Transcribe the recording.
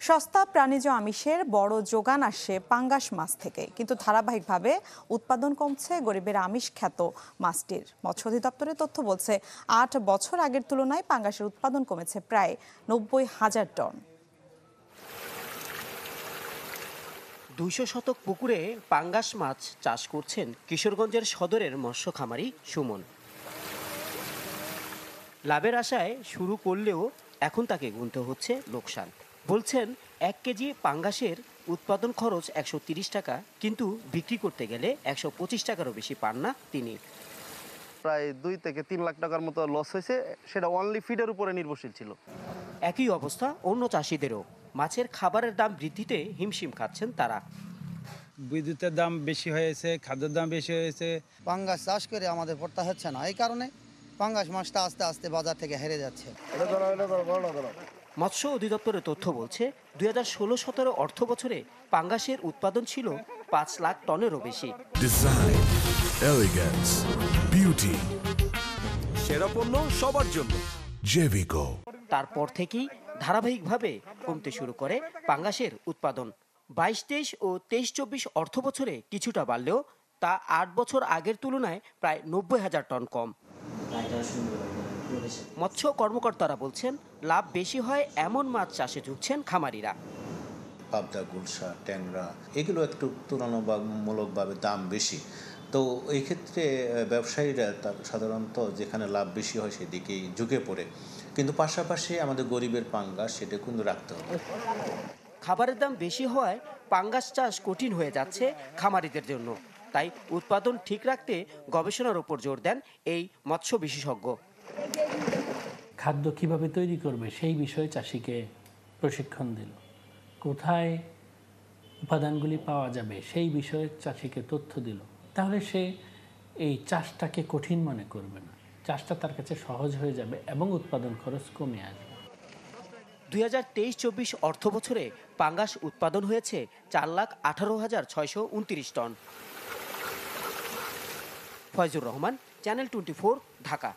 সস্তা প্রাণীজ আমিষের বড় যোগান আসে পাঙ্গাস মাছ থেকে, কিন্তু ধারাবাহিকভাবে উৎপাদন কমছে গরিবের আমিষ খ্যাত মাছটির। মৎস্য অধিদপ্তরের তথ্য বলছে ৮ বছর আগের তুলনায় পাঙ্গাসের উৎপাদন কমেছে প্রায় ৯০,০০০ টন। ২০০ শতক পুকুরে পাঙ্গাস মাছ চাষ করছেন কিশোরগঞ্জের সদরের মৎস্য খামারি সুমন। লাভের আশায় শুরু করলেও এখন তাকে গুনতে হচ্ছে লোকসান। বলছেন ১ কেজি পাঙ্গাসের উৎপাদন খরচ ১৩০ টাকা, কিন্তু বিক্রি করতে গেলে ১২৫ টাকারও বেশি পান না তিনি। প্রায় ২ থেকে ৩ লাখ টাকার মতো লস হয়েছে, সেটা অনলি ফিডের উপরে নির্ভরশীল ছিল। একই অবস্থা অন্য চাষিদেরও। মাছের খাবারের দাম বৃদ্ধিতে হিমশিম খাচ্ছেন তারা। বিদ্যুতের দাম বেশি হয়েছে, খাদ্যের দাম বেশি হয়েছে। পাঙ্গাস চাষ করে আমাদের পড়তে হচ্ছে না, এই কারণে পাঙ্গাস মাছটা আস্তে আস্তে বাজার থেকে হেরে যাচ্ছে। মৎস্য অধিদপ্তরের তথ্য বলছে ২০১৬-১৭ অর্থ বছরে পাঙ্গাসের উৎপাদন ছিল ৫ লাখ টনেরও বেশি। ডিজাইন, এলিগেন্স, বিউটি, সেরা পণ্য সবার জন্য জেভিকো। তারপর থেকেই ধারাবাহিকভাবে কমতে শুরু করে পাঙ্গাসের উৎপাদন। ২২-২৩ ও ২৩-২৪ অর্থ বছরে কিছুটা বাড়লেও তা ৮ বছর আগের তুলনায় প্রায় ৯০,০০০ টন কম। মৎস্য কর্মকর্তারা বলছেন লাভ বেশি হয় এমন মাছ চাষে ঝুঁকছেন খামারিরা। পাবদা, গুলশা, ট্যাংরা এগুলো একটু তুলনামূলকভাবে দাম বেশি, তো এই ক্ষেত্রে ব্যবসায়ীরা সাধারণত যেখানে লাভ বেশি হয় সেদিকেই ঝুঁকে পড়ে। কিন্তু পাশাপাশি আমাদের গরিবের পাঙ্গাস সেটা কিন্তু রাখতে হবে। খাবারের দাম বেশি হওয়ায় পাঙ্গাস চাষ কঠিন হয়ে যাচ্ছে খামারিদের জন্য। তাই উৎপাদন ঠিক রাখতে গবেষণার উপর জোর দেন এই মৎস্য বিশেষজ্ঞ। খাদ্য কিভাবে তৈরি করবে সেই বিষয়ে চাষিকে প্রশিক্ষণ দিল, কোথায় উপাদানগুলি পাওয়া যাবে সেই বিষয়ে চাষিকে তথ্য দিল। তাহলে সে এই চাষটাকে কঠিন মনে করবে না, চাষটা তার কাছে সহজ হয়ে যাবে এবং উৎপাদন খরচ কমে আসবে। ২০২৩-২৪ অর্থ বছরে পাঙ্গাস উৎপাদন হয়েছে ৪,১৮,৬২৯ টন। ফয়জুর রহমান, চ্যানেল 24, ঢাকা।